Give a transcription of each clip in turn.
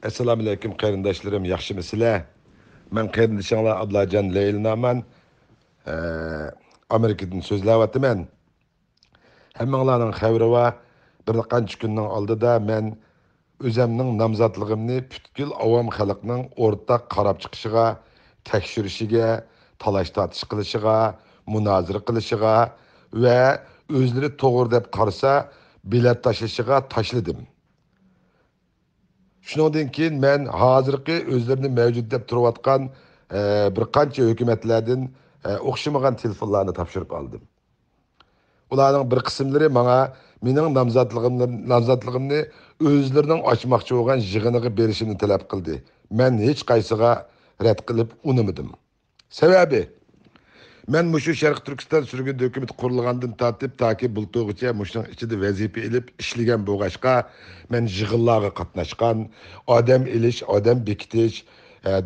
Assalamu alaykum qarindoshlarım, yaxshimisizlar? Men qarindoshinglar Ablajon Leylinaman. Amerikadan so'zlayapman. Hammanglarning xabari va bir qancha kunning oldida men o'zimning nomzodligimni butkul avom xalqning o'rtaq qarab chiqishiga, tekshirishiga, talash tortish qilishiga, munozara qilishiga va o'zlari to'g'ri deb qarasa, bilet tashlashiga tashladim. Shundan keyin men hozirgi o'zlarini mavjud deb turayotgan bir qancha hukumatlardan o'xshamagan telefonlarni topshirib oldim. Ularning bir qismlari menga mening nomzodligimni o'zlarining ochmoqchi bo'lgan yig'iniga berishimni talab qildi. Men hech qaysiga rad qilib unamadim. Sababi men mushu Sharq Turkiston surgun hukumat qurilgandan tortib toki bultug'icha mushuning ichida vazifa ilib ishlagan bo'lg'achqa men yig'inlarga qatnashgan, odam ilish, odam bekitish,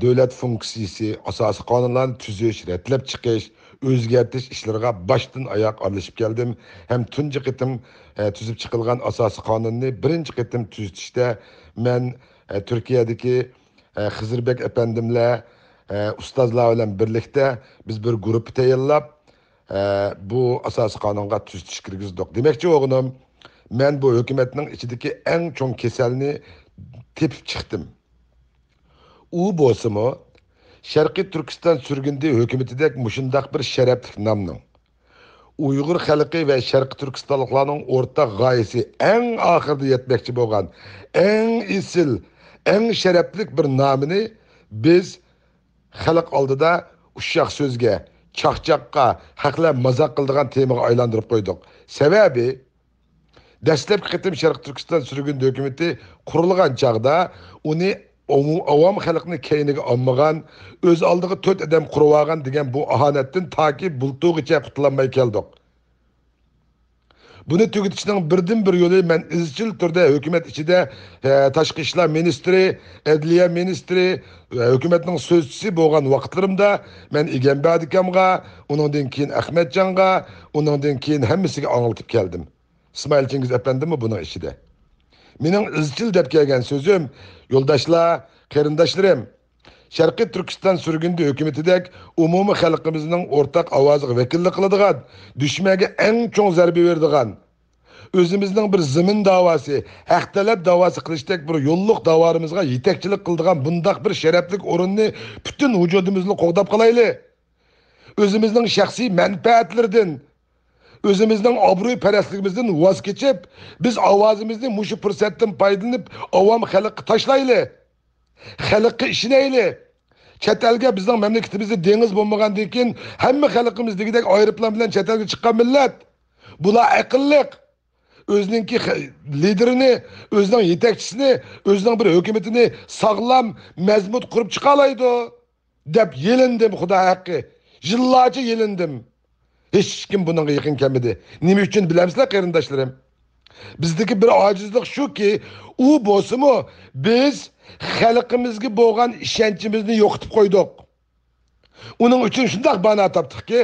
davlat funksiyasi, asosiy qonunlarni tuzish, ratlab chiqish, o'zgartirish ishlariga boshdan oyoq aralashib keldim. Ham tunji qitim tuzib chiqilgan asosiy qonunni birinchi qitim tuzitishda men Turkiyadagi Xizirbek efendimlar ustozlar bilan birlikte biz bir grup tayyorlab bu asosiy qonunga tuzitish kirgizdik. Demakchi o'g'lim, men bu hukumatning ichidagi eng cho'ng kasalni tepib chiqdim. U bo'lsa-mu Sharqiy Turkiston surgundi hukumatidek mushundaq bir sharafli nomning Uyg'ur xalqi va Sharqiy Turkistonliklarning o'rtaq g'oyasi eng oxirida yetmoqchi bo'lgan eng isil, eng sharafli bir nomini biz xalq oldida uşaq so'zga, chaqchaqqa, haqlar mazoq qiladigan temaga aylantirib qo'ydik. Sababi dastlabki qitim Sharq Turkiston surgun hukumati qurilgan chaqda uni avam xalqni keyniga olmagan, o'z oldiga 4 odam qurib olgan degan bu ahonatdan toki bultug'icha qutlanmay keldik. Bunu tügetişinin birden-bir yolu men izchil turda hukumat ichida tashqi ishlar ministri, adliya ministri, hukumatning so'zchisi bo'lgan vaqtlarimda men Egenbek akamga, uningdan keyin Ahmetjonga, uningdan keyin hammasiga anlatib keldim. İsmail Chingiz efendimi buning ichida. Mening izchil deb kelgan so'zim, yo'ldoshlar, qarindoshlarim, Sharqiy Turkiston surgundi hukumatidek umumiy xalqimizning o'rtaq ovoziga vakillik qiladigan, dushmanga eng cho'ng zarba beradigan, o'zimizning bir zimin davosi, haq talab davosi qilishdek bir yo'lliq davorimizga yetakchilik qiladigan bundaq bir sharafli o'rinni butun vujudimizni qo'g'dab qolayli. O'zimizning shaxsiy manfaatlaridan, o'zimizning obro'y-parastligimizdan voz kechib, biz ovozimizni mushu fursatdan foydalanib, avam xalqqa tashlayli. Xalqqa ishlayli. Chet elga bizning mamlakatimizda dengiz bo'lmagandan keyin hamma xalqimiz degidek aeroplan bilan chet elga chiqqan millat. Bular aqlliq. O'zininki liderini, o'zining yetakchisini, o'zining bir hukumatini sog'lom, mazmut qurib chiqa oladi deb yelindim, xudo haqqi. Yillarcha yelindim. Hech kim bunga yaqin kelmadi. Nima uchun bilamsizlar qarindoshlarim? Bizdeki bir acizlik shuki, u bo'lsa-mu biz xalqimizga bo'lgan ishonchimizni yo'qotib qo'ydik. Uning uchun shunday bana topdikki,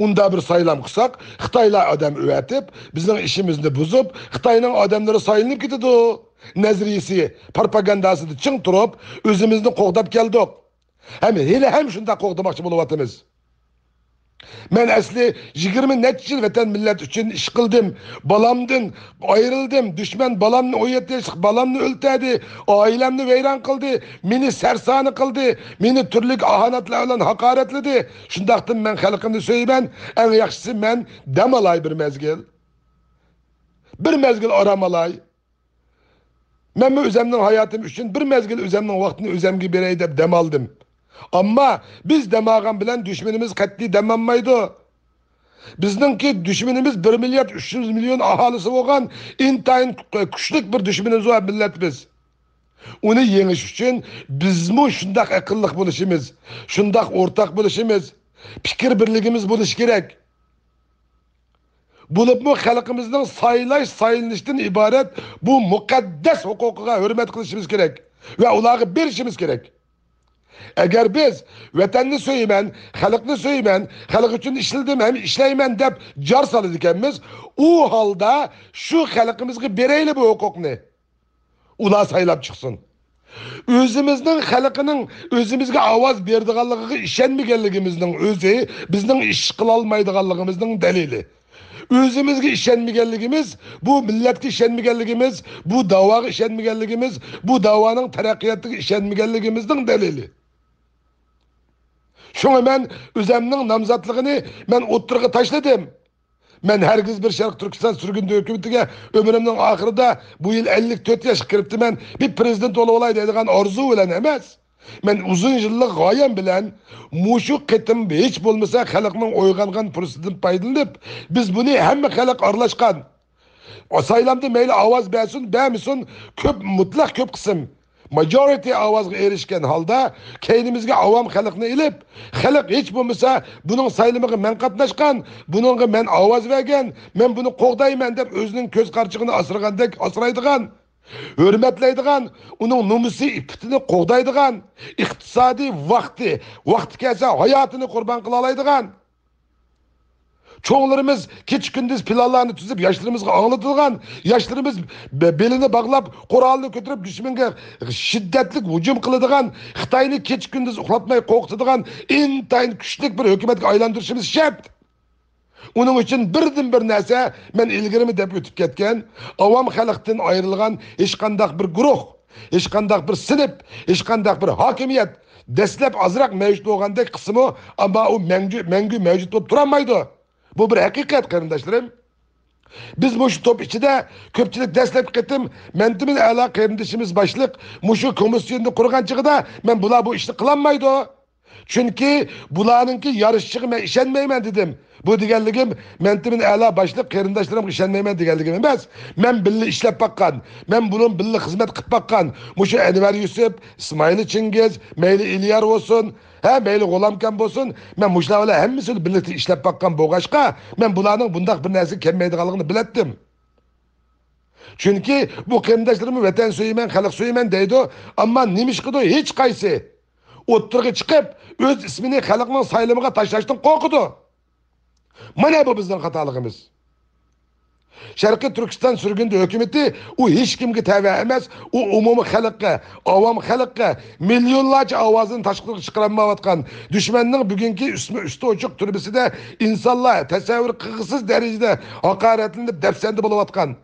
unda bir saylam qilsak, Xitoylar odam o'vatib, bizning ishimizni buzib, Xitoyning odamlari saylanib ketadi. Nazariyasi, propagandasida ching turib, o'zimizni qo'g'dab keldik. Ham shunday qo'g'damoqchi bo'lyapmiz. Men asli 20 necha yil vatan millat uchun ish qildim. Balamdan ayrıldım. Düşman balamni 17 yoshlik balamni o'ltadi, oilamni vayron qildi, meni sarsoni qildi, meni turli ahonatlar bilan haqoratladi. Shundaqdan men xalqimni so'yman, eng yaxshisi men dam olay bir mezgil. Bir mezgil oram olay. Men o'zimning hayotim uchun bir mezgil o'zimning vaqtini o'zimga beray deb dam oldim. Ama biz demagan bilen düşmanımız katli demanmaydı. Bizninki düşmanımız 1 milyar 300 milyon ahalisi olan intayın küçük bir düşmanımız var millet biz. Onu yeniş için biz mi şundak akıllık buluşumuz, şundak ortak buluşumuz, fikir birliğimiz buluş gerek. Bulup mu halkımızın sayılıştan ibaret bu mukaddes hukuka hürmet kılışımız gerek. Ve onları berişimiz gerek. Eğer biz vatanni söylemen, xalqni söylemen, xalq uchun ishladim ham ishlayman deb jar soladi ekanmiz, u holda shu xalqimizga berayli bu huquqni. Ular saylab chiqsin. Özümüzдің халқының өзімізге аваз бердіғанлығыға ішенмегенлігіміздің өзі біздің іш қыла алмайдығанлығымыздың дәлелі. Özümüzge işenmegenligimiz, bu milletke işenmegenligimiz, bu davaga işenmegenligimiz, bu davanın terakkiyatına işenmegenligimizдің delili. Şuna men özümnің namzatlığını men o'ttirga taşladım. Men hergiz bir Şarkı Türkistan sürgünde hükümetiga ömrümnің ahırda bu yıl 54 yaş kiripti men bir prezident olup olay deydigan arzu bilen emas. Men uzun yıllık gayem bilen muşu qitim hiç bolmasa xalqning oygangan fursatdan paydalanıp biz bunu hemme xalq aralashgan. O saylamda meyli avaz bersin, bermesin köp mutlak köp kısım majority avazga erişken halda keynimizge avam xalqni ilip xalq hiç bolmasa bunun saylamiga men qatnaşgan, bununga men avaz bergen, men bunu qo'g'dayman deb o'zining ko'z qarchig'ini asragandek asraydigan, hürmetleydigan, onun numusi ippitini qo'g'daydigan, iqtisodiy vaqti kelsa hayotini qurban qila oladigan. Çoğlarımız keç gündüz planlarını tüzüp yaşlarımızga anlatılgan, yaşlarımız belini bağlap, Kur'an'ını götürüp düşmenge şiddetlik hücum kılıdığan, Xitayını keç gündüz uxlatmay qo'rqitadigan, intayın küçlük bir hükümetke aylandırışımız şart. Onun için bir narsa men ilgirimi deb o'tib ketgan, avam xalqdan ayrilgan hech qandaq bir guruh, hech qandaq bir sinf, hech qandaq bir hokimiyat dastlab azroq mavjud bo'lgandek qismi, ammo u mangu mavjud bo'lib turolmaydi. Bu bir haqiqat qarindoshlarım. Biz mushu top ichida ko'pchilik dastlab ketim, mentimiz a'lo qarindoshimiz boshliq mushu komissiyani qurgan chig'ida men bular bu ishni qilolmaydi. Çünkü bularınki yarışçığı men işenmeymen dedim. Bu deganligim mentimin a'lo boshliq qarindoshlarımga ishonmayman deganligim emas. Men birga ishlab baqqan, men bunun birga xizmat qilib baqqan. Mushu Anvar Yusuf, İsmail Chingiz, meyli İlyar olsun, meyli G'ulomkam bo'lsin, men mushular bilan hammasini birga ishlab baqqan bo'lg'achqa, men bularning bundaq bir narsa kelmaydiganligini bilatdim. Çünkü bu qarindoshlarimiz vatan suyman, xalq suyman deydi, ammo nima ish qildi hech qaysi o'ttirga chiqib o'z ismini xalqning saylamiga tashlashdan qo'rqidi. Mana bu bizning xatoligimiz. Sharqiy Turkiston sürgünde hükümeti u hech kimga tava emas, u umumiy xalqqa, avam xalqqa milyonlarca ovozini tashqariga chiqarmayotgan dushmanning bugungi üstü ochiq turbisida insonlar tasavvur qilg'isiz darajada haqoratlanib dafsanda bo'layotgan.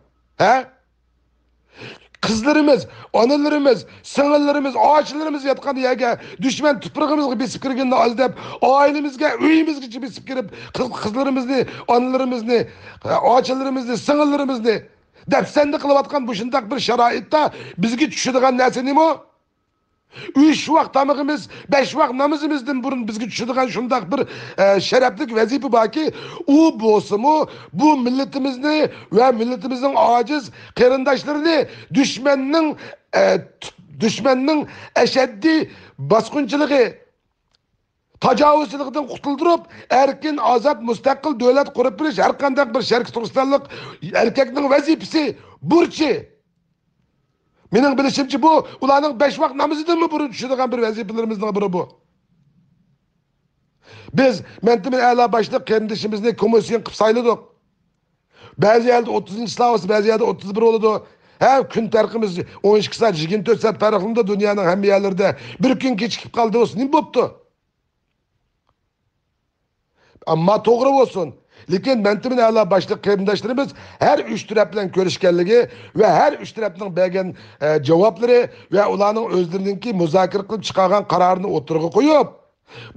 Kızlarımız, analarımız, sığırlarımız, ağaçlarımız yatkan yerge düşman tuprağımızı besip kirgenini az deyip ailemizge, uyumuzga besip kirip kızlarımızı, analarımızı, ağaçlarımızı, sığırlarımızı depsendi kılıvatkan bu şundak bir şaraitta bizge düşüdüğün nesi neymi o? 3 vakt tamıqımız, 5 vakt namazımızdan burun bizge düşüdüğün şundak bir şereflik vazife baki o bozumu bu milletimizni ve milletimizin aciz qarindoshlarını düşmanning eşeddi baskınçılığı tajovuzchilikdan qutuldirib erkin azat mustaqil davlat qurib berish har qanday bir sharq turkistonlik erkakning vazifasi burchi. Mening bilishimcha bu ularning 5 vaqt namozidan mı burun tushadigan bir vazifalarimizning biri bu. Biz mentimin a'lo boshliq qarindoshimizni komissiya qilib sayladik. Ba'zi yerda 30 slavasi, ba'zi yerda 31 oldu. Kun tarqimiz 12 saat, 24 saat farqında dünyanın hamma yerlarida bir kun kechikib qoldi olsun, nima bo'pti? Amma to'g'ri bo'lsin. Lekin mentimin a'lo boshliq qarindoshlarimiz her 3 taraf bilan ko'rishganligi va her 3 tarafning bergan javoblari va ularning o'zlariningki muzokara qilib chiqargan qarorini o'tirg'i qo'yib,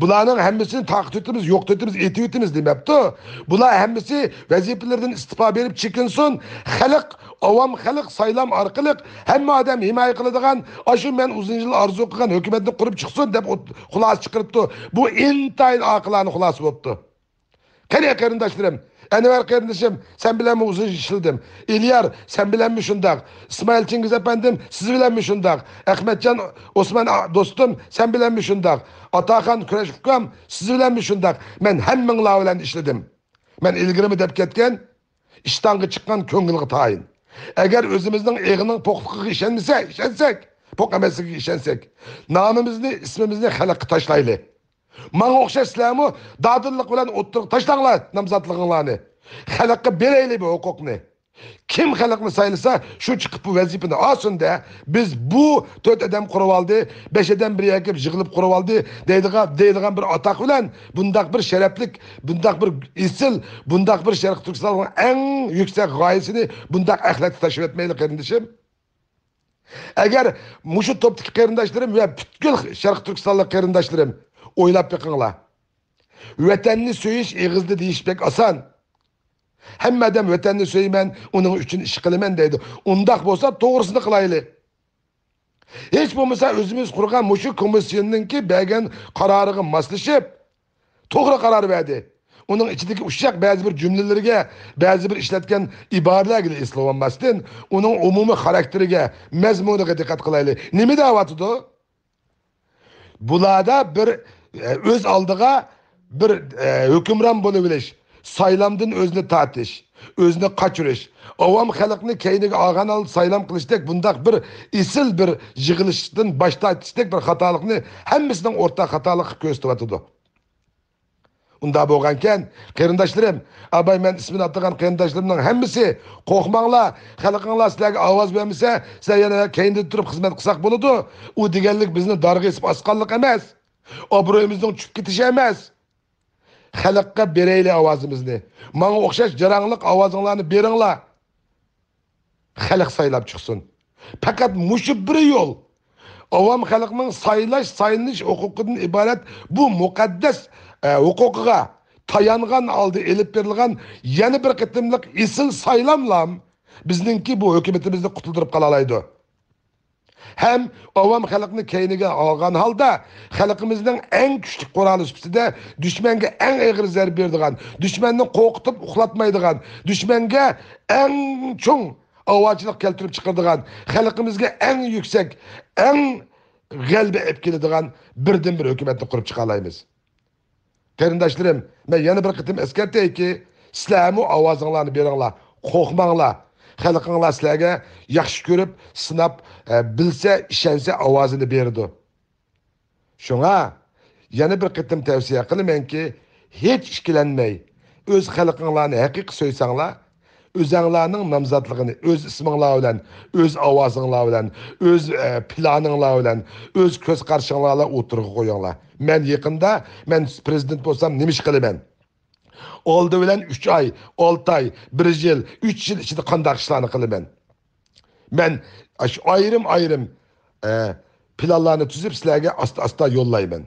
bularning hammasini taqib etimiz, yo'q etimiz, etib etimiz demabdi. Bular hammasi vazifalardan istifa berib chekinsin. Xalq, avam xalq saylam orqali hamma odam himoya qiladigan, shu men uzun yil orzu qilgan hukumatni qurib chiqsin deb xulosa chiqaribdi. Bu intayin aqlani xulosa bo'libdi. Qani qarindoshlarım, Anvar qarindoshim, sen bilan mi uzun ishildim? İlyar, sen bilan mi shundaq? İsmail Chingiz efendim, siz bilan mi shundaq? Ahmetcan Osman do'stim, sen bilan mi shundaq? Ataxon Kurashevkam, siz bilan mi shundaq? Men hammanglar bilan ishladim. Men ilgirimi deb ketgan, ishtonga chiqqan ko'ngilga tayin. Agar o'zimizning eg'ining po'qligiga ishonsak, po'q emasligiga ishonsak, nomimizni, ismimizni xalqqa tashlayli. Mana o'xshashlarmi dadillik bilan o'ttirib tashlanglar nomzodliginglarni. Xalqqa beraylik bu huquqni. Kim xalqni saylasa, şu çıkıp bu vazifani olsin de, biz bu 4 adam qurib oldi, 5 adam bir yakib yig'ilib qurib oldi deydigan bir atak bilan bundaq bir sharaflik, bundaq bir isil, bundaq bir Sharq Turkistonning eng yuksak g'oyasini bundaq axlatga tashlab etmaylik qarindishim. Agar mushu topdagi qarindoshlarim va butkul Sharq Turkistonlik qarindoshlarim o'ylab beqinglar. Vatanni so'yish eg'izda deyish bek oson. Hamma adam vatanni so'yman, uning uchun ish qilaman deydi. Undaq bo'lsa, to'g'risini qilaylik. Hech bo'lmasa o'zimiz qurgan mushu komissiyonninki bergan qaroriga moslashib, to'g'ri qaror berdi. Uning ichidagi ushaq ba'zi bir jumlalarga, ba'zi bir ishlatgan iboralarga eslolmasdan, uning umumiy xarakteriga, mazmuniga diqqat qilaylik. Nima da'vatidir? Bularda bir o'z oldiga bir hukmron bo'lib bilish, saylamdan o'zini tatish, o'zini qochirish, avam xalqni keyniga olgan ol saylam qilishdek bundaq bir isil bir yig'ilishdan bosh tortishdek bir xatolikni hammasining o'rtaq xatolik ko'rsatyapti. Unda bo'lgankan, qarindoshlarim, abay men ismini atagan qarindoshlarimning hammasi qo'rqmanglar, xalqinglar sizlarga ovoz bermasa, sizlar yana keyinda turib xizmat qilsak bo'ladi. U deganlik bizni darg'isib osqonlik emas, obro'yimizning tushib ketishi emas. Xalqqa beraylik ovozimizni. Menga o'xshash jaranglik ovozinglarni beringlar. Xalq saylab chiqsin. Faqat mushu bir yo'l. Avam xalqning saylanish huquqidan iborat bu muqaddas huquqiga tayangan aldı elib berilgan yana bir qitimliq isil saylamlam bizningki bu hukumatimizni qutuldirib qalalaydi. Hem avam xalqni keyniga olgan holda xalqimizning eng kuchli quroli sifatida dushmanga eng og'ir zarba beradigan, dushmanni qo'rqitib uxlatmaydigan, dushmanga eng cho'ng ovochilik keltirib chiqaradigan, xalqimizga eng yuksak, eng g'alaba olib keladigan birdan bir hukumatni qurib chiqa olamiz. Qarindoshlarim, men yana bir qitim eskartayki, sizlarmi ovozinglarni beringlar, qo'rqmanglar. Xalqinglar sizlarga yaxshi ko'rib, sinab, bilsa, ishonsa ovozini berdi. Shunga yana bir qitim tavsiya qilamanki, hech ikkilanmay, o'z xalqinglarni haqiqiy so'ysanglar, o'zinglarning nomzodligini o'z isminglar bilan, o'z ovozinglar bilan, o'z planinglar bilan, o'z ko'z qarshinglarga o'tirib qo'yinglar. Men yaqinda men prezident bo'lsam nima ish qilaman? Oldu bilen 3 ay, 6 ay, 1 yıl, 3 yıl içinde qanday ishlarni qilaman. Men ayrım planlarni tuzib sizlarga asta yollayman.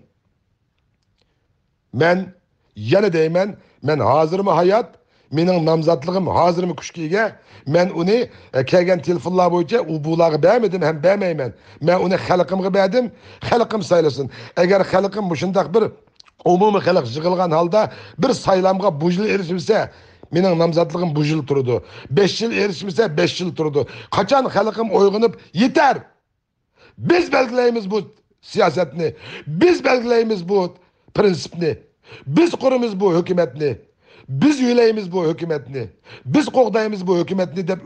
Men yana deyman, men hozirmi hayot, mening nomzodligim hozirmi kuchkiga, men uni kelgan telefonlar bo'yicha u bularga bermedim, ham bermayman. Men uni xalqimga berdim, xalqim saylasın. Agar xalqim shundaq bir umumiy xalq yig'ilgan holda bir saylamga bu yil erishilsa, mening nomzodligim bu yil turdi. 5 yil erishilsa 5 yil turdi. Qachon xalqim uyg'onib yetar. Biz belgilaymiz bu siyosatni. Biz belgilaymiz bu prinsipni. Biz quramiz bu hukumatni. Biz yo'laymiz bu hukumatni. Biz qo'g'daymiz bu hukumatni deb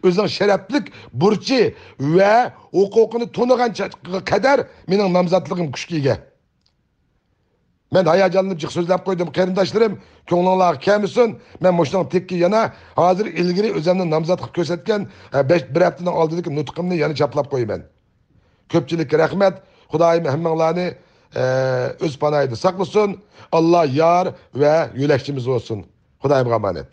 o'zining sharaflik burchi va huquqini to'nigancha qadar mening nomzodligim kuchga. Men hayacanlanıp jiq so'zlab qo'ydim, qarindoshlarim, ko'nglinglar kelmasin. Men moshning tekki yana hozir ilgari o'zimni nomzod qilib ko'rsatgan 1 haftadan oldingi nutqimni yana chaplab qo'yaman. Ko'pchilikka rahmat. Xudoyim hammanglarni o'z panohida saqlasin. Alloh yor va yo'lakchimiz bo'lsin. Xudoyimga omonat.